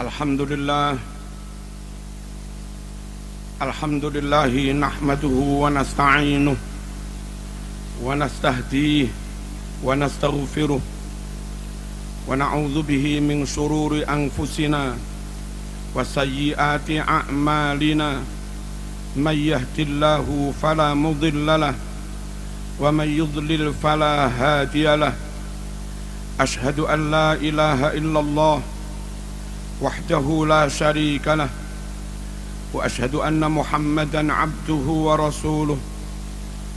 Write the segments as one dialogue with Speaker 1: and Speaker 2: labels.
Speaker 1: Alhamdulillah nahmaduhu wa nasta'inuh wa nastahdiih wa nastaghfiruh wa na'udzu bihi min shururi anfusina wa sayyiati a'malina may yahdihillahu fala mudilla lahu wa may yudlil fala hadiya lahu asyhadu an la ilaha illallah wahdahu la syarika lah wa asyhadu anna Muhammadan abduhu wa rasuluh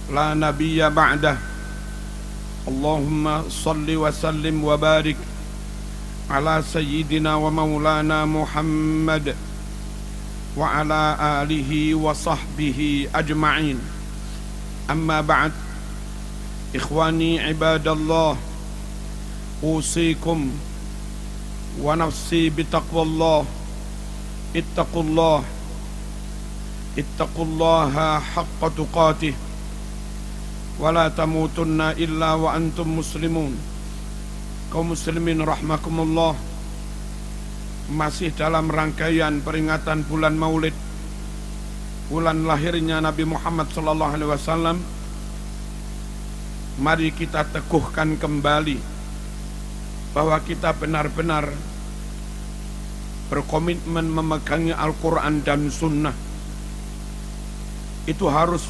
Speaker 1: la nabiyya ba'dah. Allahumma salli wa sallim wa barik ala sayyidina wa maulana Muhammad wa ala alihi wa sahbihi ajma'in. Amma ba'd, ikhwani ibadallah, usikum wa nafsi bitaqwallah. Ittaqullaha haqqa tuqatih wa la tamutunna illa wa antum muslimun. Kaum muslimin rahmakumullah, masih dalam rangkaian peringatan bulan Maulid, bulan lahirnya Nabi Muhammad sallallahu alaihi wasallam. Mari kita teguhkan kembali bahwa kita benar-benar berkomitmen memegangi Al-Quran dan Sunnah. Itu harus,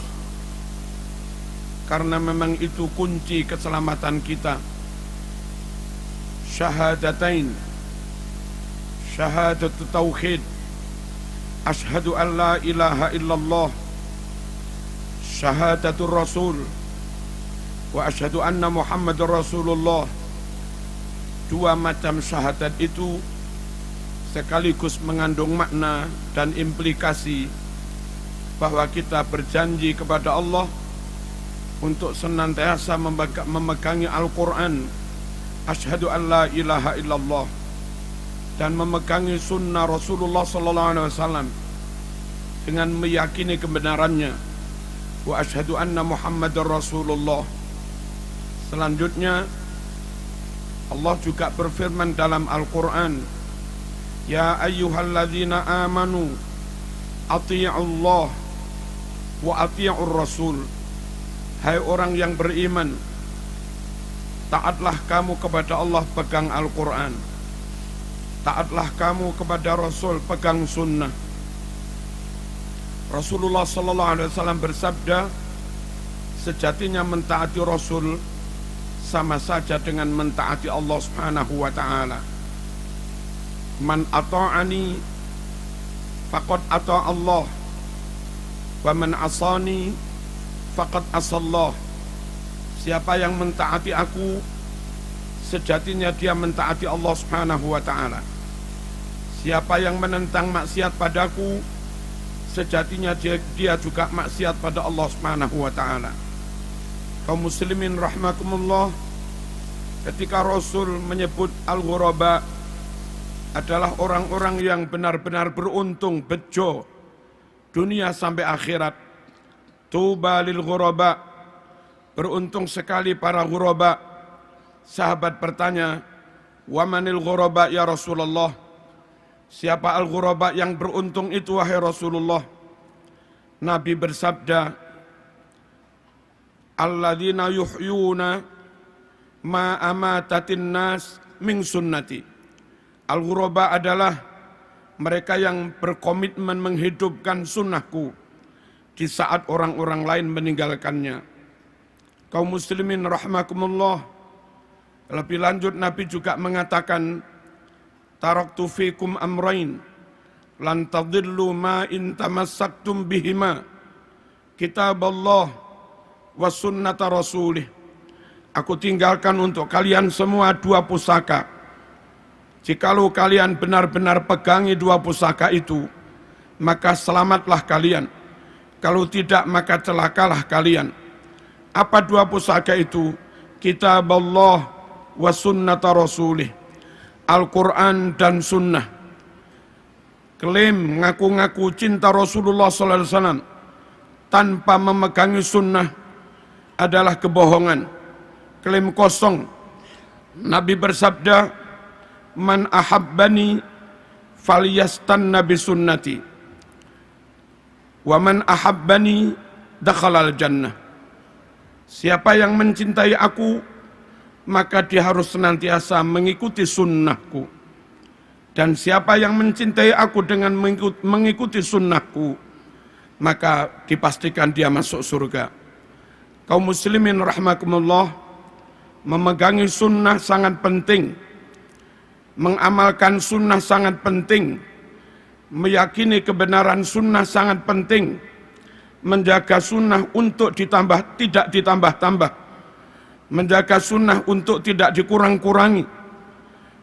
Speaker 1: karena memang itu kunci keselamatan kita. Syahadatain, syahadatu tauhid, asyhadu an la ilaha illallah, syahadatul rasul, wa asyhadu anna Muhammadar Rasulullah. Dua macam syahadat itu sekaligus mengandung makna dan implikasi bahwa kita berjanji kepada Allah untuk senantiasa memegangi Al-Quran, asyhadu an la ilaha illallah, dan memegangi sunnah Rasulullah sallallahu alaihi wasallam dengan meyakini kebenarannya, wa asyhadu anna Muhammadar Rasulullah. Selanjutnya Allah juga berfirman dalam Al-Quran, ya ayyuhalladzina amanu ati'ullah wa ati'ur rasul. Hai orang yang beriman, taatlah kamu kepada Allah, pegang Al-Quran. Taatlah kamu kepada Rasul, pegang sunnah. Rasulullah sallallahu alaihi wasallam bersabda, sejatinya mentaati Rasul sama saja dengan mentaati Allah Subhanahu wa ta'ala. Man ata'ani faqad ata' Allah wa man asani faqad asallah. Siapa yang mentaati aku, sejatinya dia mentaati Allah Subhanahu wa ta'ala. Siapa yang menentang maksiat padaku, sejatinya dia juga maksiat pada Allah Subhanahu wa ta'ala. Kaum muslimin rahmakumullah, ketika Rasul menyebut al-ghuraba adalah orang-orang yang benar-benar beruntung, bejo, dunia sampai akhirat. Tuba lil ghuraba, beruntung sekali para ghuraba. Sahabat bertanya, wa manil ghuraba ya Rasulullah? Siapa al-ghuraba yang beruntung itu wahai Rasulullah? Nabi bersabda, alladzina yuhyuna ma amatatin nas min sunnati. Al-ghuraba adalah mereka yang berkomitmen menghidupkan sunnahku di saat orang-orang lain meninggalkannya. Kaum muslimin rahmakumullah, lebih lanjut Nabi juga mengatakan, taraktu fikum amrain lan tadillu ma in tamassaktum bihima, kitaballah wa sunnata rasulih. Aku tinggalkan untuk kalian semua dua pusaka. Jikalau kalian benar-benar pegangi dua pusaka itu, maka selamatlah kalian. Kalau tidak, maka celakalah kalian. Apa dua pusaka itu? Kitaballah wa sunnata rasulih. Al-Quran dan sunnah. Klaim ngaku-ngaku cinta Rasulullah sallallahu alaihi wasallam tanpa memegangi sunnah adalah kebohongan, klaim kosong. Nabi bersabda, man ahabbani falyastanna bisunnati wa man ahabbani dakhalal jannah. Siapa yang mencintai aku, maka dia harus senantiasa mengikuti sunnahku. Dan siapa yang mencintai aku dengan mengikuti sunnahku, maka dipastikan dia masuk surga. Kaum muslimin rahimakumullah, memegangi sunnah sangat penting, mengamalkan sunnah sangat penting, meyakini kebenaran sunnah sangat penting, menjaga sunnah untuk tidak ditambah-tambah, menjaga sunnah untuk tidak dikurang-kurangi,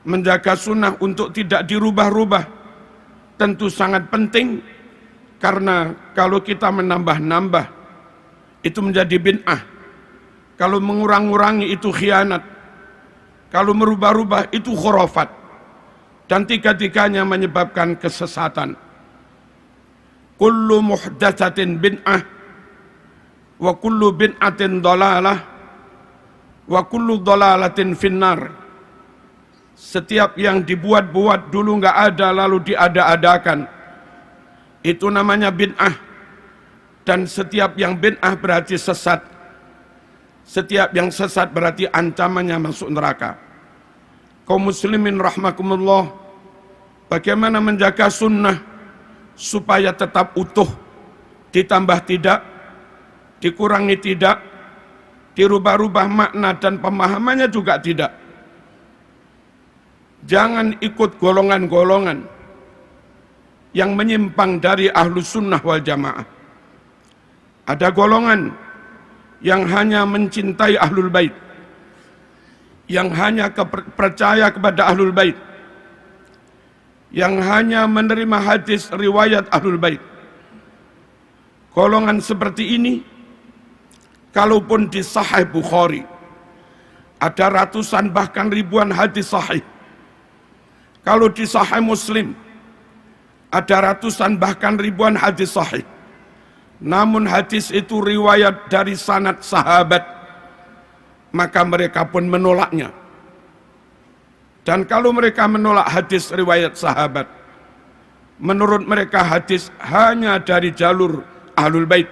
Speaker 1: menjaga sunnah untuk tidak dirubah-rubah, tentu sangat penting, karena kalau kita menambah-nambah, itu menjadi bid'ah. Kalau mengurang-urangi itu khianat. Kalau merubah-rubah itu khurafat. Dan tiga-tiganya menyebabkan kesesatan. Kullu muhdatsatin bid'ah wa kullu bid'atin dhalalah wa kullu dhalalatin finnar. Setiap yang dibuat-buat dulu enggak ada lalu diada-adakan, itu namanya bid'ah. Dan setiap yang bid'ah berarti sesat. Setiap yang sesat berarti ancamannya masuk neraka. Kaum muslimin rahmakumullah, bagaimana menjaga sunnah supaya tetap utuh, ditambah tidak, dikurangi tidak, dirubah-rubah makna dan pemahamannya juga tidak. Jangan ikut golongan-golongan yang menyimpang dari ahlus sunnah wal jamaah. Ada golongan yang hanya mencintai ahlul bait, yang hanya percaya kepada ahlul bait, yang hanya menerima hadis riwayat ahlul bait. Golongan seperti ini, kalaupun di Sahih Bukhari ada ratusan bahkan ribuan hadis sahih, kalau di Sahih Muslim ada ratusan bahkan ribuan hadis sahih, namun hadis itu riwayat dari sanad sahabat, maka mereka pun menolaknya. Dan kalau mereka menolak hadis riwayat sahabat, menurut mereka hadis hanya dari jalur ahlul bait.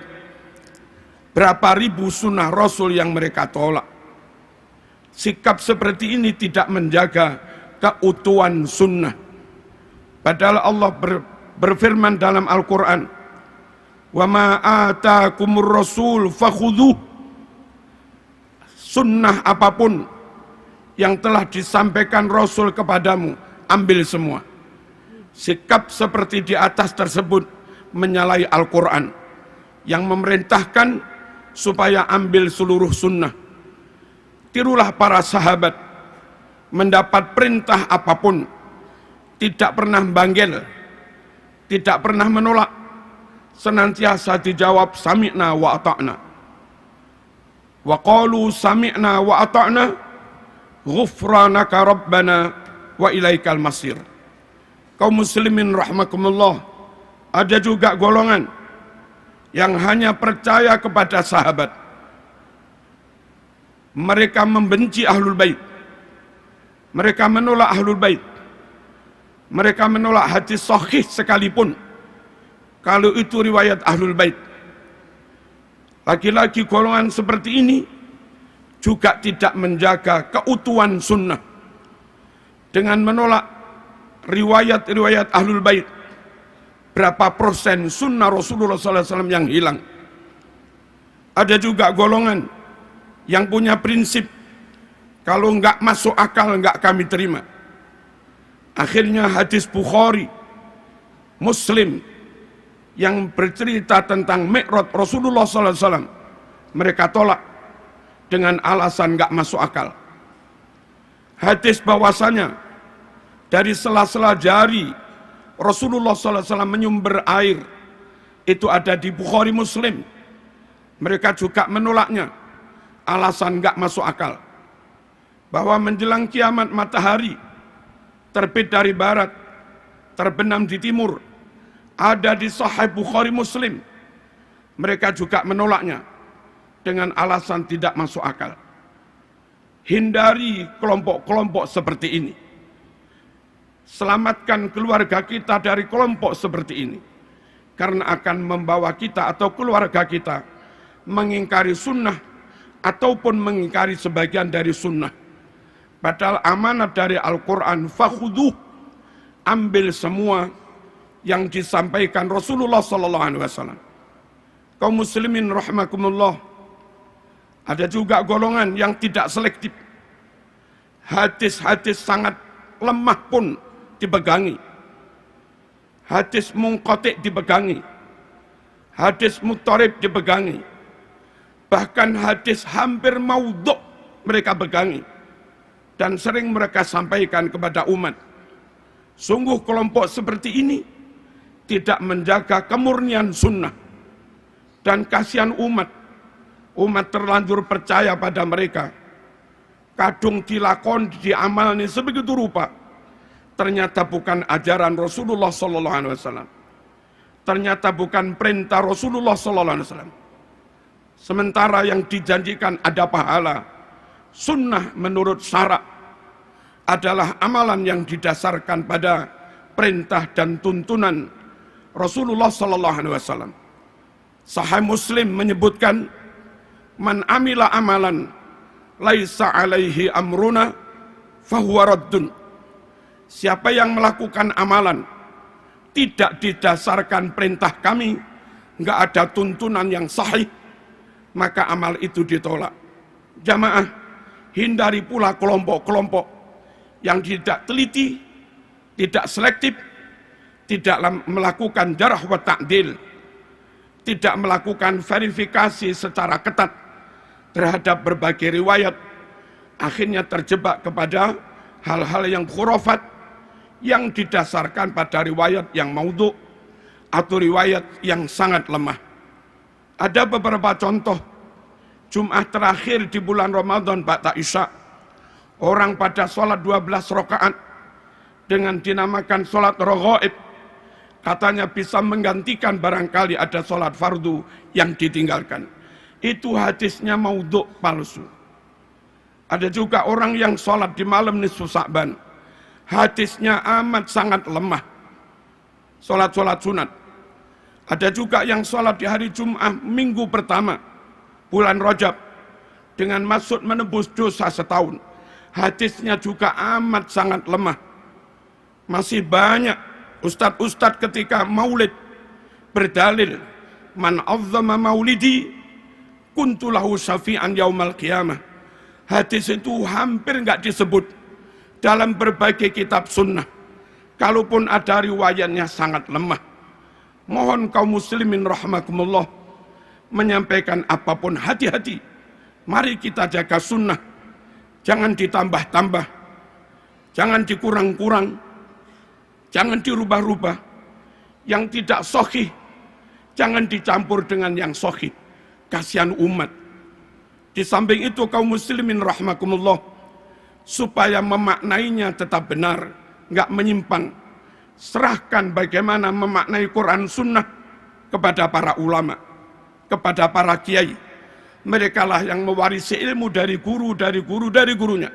Speaker 1: Berapa ribu sunnah Rasul yang mereka tolak. Sikap seperti ini tidak menjaga keutuhan sunnah. Padahal Allah berfirman dalam Al-Quran, wa ma atakumur rasul fakhudhuh. Sunnah apapun yang telah disampaikan Rasul kepadamu, ambil semua. Sikap seperti di atas tersebut menyalahi Al-Quran yang memerintahkan supaya ambil seluruh sunnah. Tirulah para sahabat, mendapat perintah apapun tidak pernah banggel, tidak pernah menolak, senantiasa dijawab sami'na wa ata'na. Wa qalu sami'na wa ata'na ghufranaka rabbana wa ilaikal masir. Kaum muslimin rahmakumullah, ada juga golongan yang hanya percaya kepada sahabat. Mereka membenci ahlul bait. Mereka menolak ahlul bait. Mereka menolak hadis sahih sekalipun kalau itu riwayat ahlul bait. Lagi-lagi golongan seperti ini juga tidak menjaga keutuhan sunnah dengan menolak riwayat-riwayat ahlul bait. Berapa persen sunnah Rasulullah SAW yang hilang? Ada juga golongan yang punya prinsip, kalau enggak masuk akal enggak kami terima. Akhirnya hadis Bukhari, Muslim yang bercerita tentang Mi'raj Rasulullah SAW, mereka tolak dengan alasan enggak masuk akal. Hadis bahwasanya dari sela-sela jari Rasulullah SAW menyumber air, itu ada di Bukhari Muslim. Mereka juga menolaknya, alasan enggak masuk akal. Bahwa menjelang kiamat matahari terbit dari barat, terbenam di timur, ada di Sahih Bukhari Muslim. Mereka juga menolaknya dengan alasan tidak masuk akal. Hindari kelompok-kelompok seperti ini. Selamatkan keluarga kita dari kelompok seperti ini, karena akan membawa kita atau keluarga kita mengingkari sunnah ataupun mengingkari sebagian dari sunnah. Padahal amanat dari Al-Quran, fakhuduh, ambil semua yang disampaikan Rasulullah SAW. Kaum muslimin rahimakumullah, ada juga golongan yang tidak selektif. Hadis-hadis sangat lemah pun dipegangi, hadis munqati' dipegangi, hadis muttarib dipegangi, bahkan hadis hampir maudhu' mereka pegangi, dan sering mereka sampaikan kepada umat. Sungguh kelompok seperti ini tidak menjaga kemurnian sunnah, dan kasihan umat terlanjur percaya pada mereka, kadung dilakon diamalni sebegitu rupa, ternyata bukan ajaran Rasulullah SAW. Ternyata bukan perintah Rasulullah SAW. Sementara yang dijanjikan ada pahala, sunnah menurut syarak adalah amalan yang didasarkan pada perintah dan tuntunan Rasulullah SAW. Sahih Muslim menyebutkan, man amila amalan laisa alaihi amruna fahuwa raddun. Siapa yang melakukan amalan tidak didasarkan perintah kami, nggak ada tuntunan yang sahih, maka amal itu ditolak. Jamaah, hindari pula kelompok-kelompok yang tidak teliti, tidak selektif, tidak melakukan jarh wa ta'dil, tidak melakukan verifikasi secara ketat terhadap berbagai riwayat, akhirnya terjebak kepada hal-hal yang khurafat, yang didasarkan pada riwayat yang maudhu' atau riwayat yang sangat lemah. Ada beberapa contoh. Jumat terakhir di bulan Ramadan ba'da Isya, orang pada sholat 12 rakaat dengan dinamakan sholat raghaib, katanya bisa menggantikan barangkali ada sholat fardu yang ditinggalkan. Itu hadisnya maudhu', palsu. Ada juga orang yang sholat di malam nisfu Sa'ban, hadisnya amat sangat lemah. Sholat-sholat sunat. Ada juga yang sholat di hari Jum'ah minggu pertama bulan Rajab dengan maksud menebus dosa setahun. Hadisnya juga amat sangat lemah. Masih banyak ustadz-ustadz ketika maulid berdalil, man azzama maulidi kuntu lahu syafi'an yaumal qiyamah. Hadis itu hampir enggak disebut dalam berbagai kitab sunnah. Kalaupun ada riwayatnya sangat lemah. Mohon kaum muslimin rahimakumullah menyampaikan apapun, hati-hati. Mari kita jaga sunnah. Jangan ditambah-tambah, jangan dikurang-kurang, jangan dirubah-rubah. Yang tidak sahih jangan dicampur dengan yang sahih. Kasihan umat. Di samping itu kaum muslimin rahimakumullah, supaya memaknainya tetap benar, nggak menyimpang, serahkan bagaimana memaknai Quran Sunnah kepada para ulama, kepada para kiai. Mereka lah yang mewarisi ilmu dari gurunya.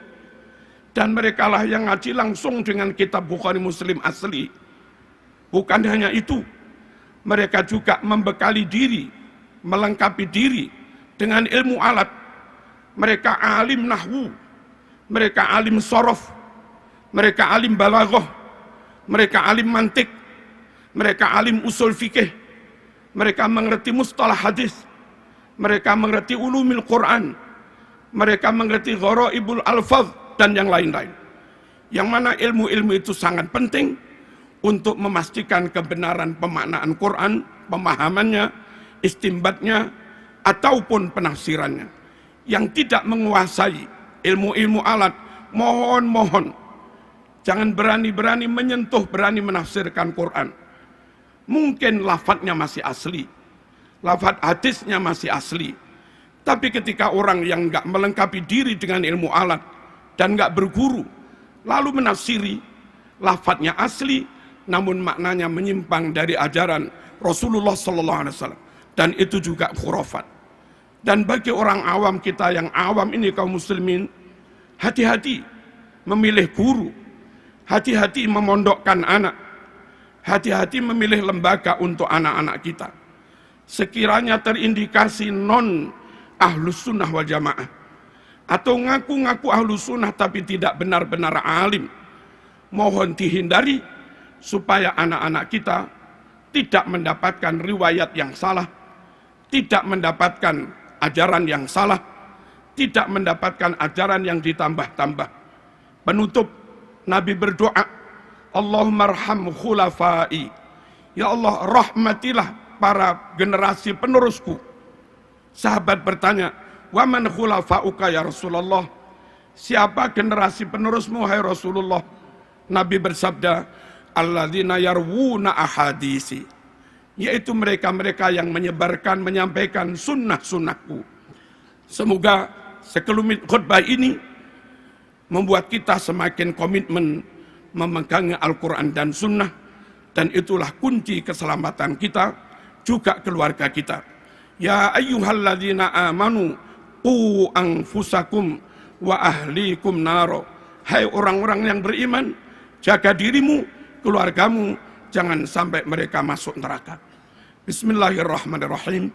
Speaker 1: Dan mereka lah yang ngaji langsung dengan kitab Bukhari Muslim asli. Bukan hanya itu, mereka juga membekali diri, melengkapi diri dengan ilmu alat. Mereka alim nahwu, mereka alim sorof, mereka alim balaghah, mereka alim mantik, mereka alim usul fikih, mereka mengerti mustalah hadis, mereka mengerti ulumil Quran, mereka mengerti gharaibul alfaz dan yang lain-lain. Yang mana ilmu-ilmu itu sangat penting untuk memastikan kebenaran pemaknaan Quran, pemahamannya, istimbatnya, ataupun penafsirannya. Yang tidak menguasai ilmu-ilmu alat, mohon jangan berani-berani menyentuh, berani menafsirkan Quran. Mungkin lafadznya masih asli, lafadz hadisnya masih asli, tapi ketika orang yang enggak melengkapi diri dengan ilmu alat dan enggak berguru, lalu menafsiri, lafadznya asli namun maknanya menyimpang dari ajaran Rasulullah SAW, dan itu juga khurafat. Dan bagi orang awam kita yang awam ini kaum muslimin, hati-hati memilih guru, Hati-hati memondokkan anak. Hati-hati memilih lembaga untuk anak-anak kita. Sekiranya terindikasi non ahlus sunnah wal jamaah, atau ngaku-ngaku ahlus sunnah tapi tidak benar-benar alim, mohon dihindari supaya anak-anak kita tidak mendapatkan riwayat yang salah, tidak mendapatkan ajaran yang salah, tidak mendapatkan ajaran yang ditambah-tambah. Penutup, Nabi berdoa, Allahumma arham khulafai. Ya Allah, rahmatilah para generasi penerusku. Sahabat bertanya, wa man khulafauka ya Rasulullah? Siapa generasi penerusmu hai Rasulullah? Nabi bersabda, alladzina yarwuna ahadisi, yaitu mereka-mereka yang menyebarkan, menyampaikan sunnah-sunnahku. Semoga sekelumit khutbah ini membuat kita semakin komitmen memegang Al-Quran dan sunnah, dan itulah kunci keselamatan kita, juga keluarga kita. Ya ayyuhalladzina amanu qu anfusakum wa ahlikum naro. Hai orang-orang yang beriman, jaga dirimu, keluargamu, jangan sampai mereka masuk neraka. Bismillahirrahmanirrahim.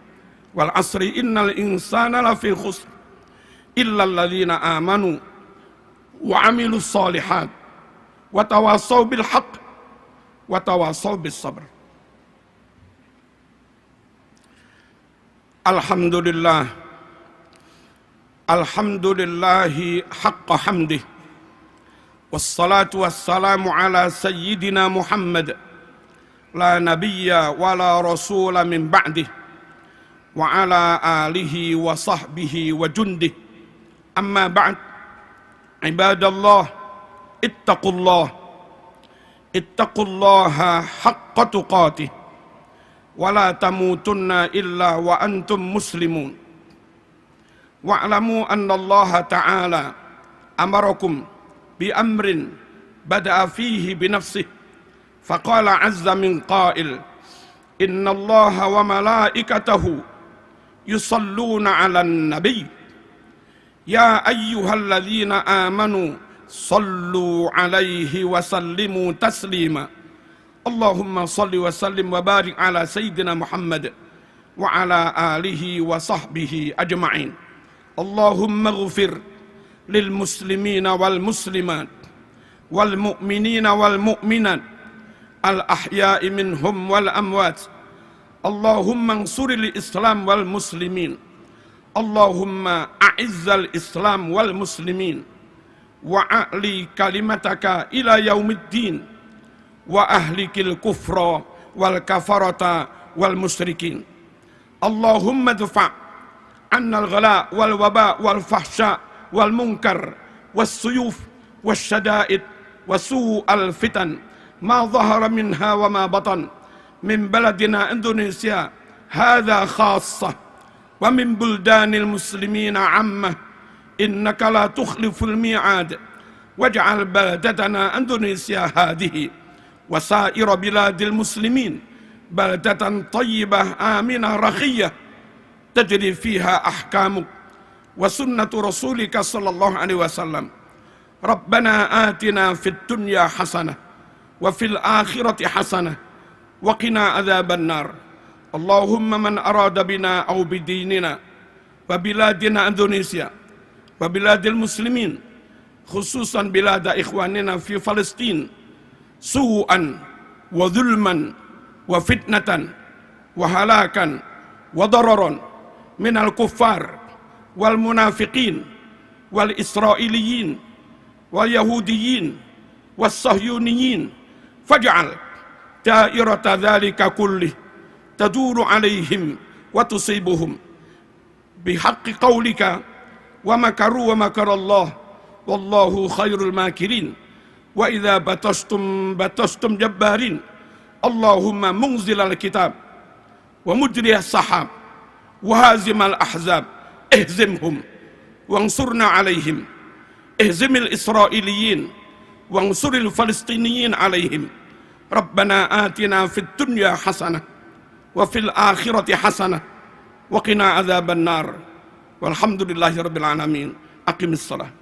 Speaker 1: Wal asri innal insana lafi khusr illa alladzina amanu wa amilus solihat wa tawasaw bil haqq wa tawasaw bis sabr. Alhamdulillah, alhamdulillahi haqqa hamdih, wassalatu wassalamu ala sayyidina Muhammad, la nabiyya wa la rasula min ba'dih, wa ala alihi wa sahbihi wa jundih. Amma ba'd, ibadallah, ittaqullaha haqqa tuqatih, wala tamutunna illa wa antum muslimun. Wa'lamu anna Allah ta'ala amarakum bi amrin bada'a fihi bi nafsih, faqala azza min qail, inna Allah wa malaikatahu yusalluna 'alan nabiy ya ayyuhalladzina amanu sallu 'alaihi wa sallimu taslima. Allahumma salli wa sallim wa barik ala Sayyidina Muhammad wa ala alihi wa sahbihi ajma'in. Allahumma ghfir lil muslimina wal muslimat wal mu'minina wal mu'minat al ahya'i minhum wal amwat. Allahumma ansuril islam wal muslimin. Allahumma a'izzal islam wal muslimin wa a'li kalimataka ila yaumiddin wa ahlikil kufra wal kafarata wal musyrikin. Allahumma dfa' anna al-ghala wal waba wal fahsya wal munkar was suyuf was syada'id was su'al fitan ma dhahara minha wa ma batan min baladina Indonesia hadha khassah wa min buldanil muslimina ammah, innaka la tukhliful mi'ad waj'al baldatana Indonesia hadhihi وسائر بلاد المسلمين بلدة طيبة آمنة رخية تجري فيها أحكامك وسنة رسولك صلى الله عليه وسلم. ربنا آتنا في الدنيا حسنة وفي الآخرة حسنة وقنا عذاب النار. اللهم من أراد بنا أو بديننا وبلادنا إندونيسيا وبلاد المسلمين خصوصا بلاد إخواننا في فلسطين su'an wa dhulman wa fitnatan wa halakan wa dararan minal kuffar wal munafiqin wal israiliyin wal yahudiyin was sahyuniyin, faj'al da'irata dhalika kullih taduru alaihim wa tusibuhum bihaqqi qawlika wa makaru wa makarallah wallahu khairul makirin. Wa idza batastum jabbarin. Allahumma munzilal kitab wa mujriyas sahab wa hazimal ahzab ihzimhum wansurna alaihim, ihzimil israiliyin wansuril falistiniyin alaihim. Rabbana atina fid dunya hasanah wa fil akhirati hasanah wa qina adzaban nar. Walhamdulillahi rabbil alamin. Aqimis salah.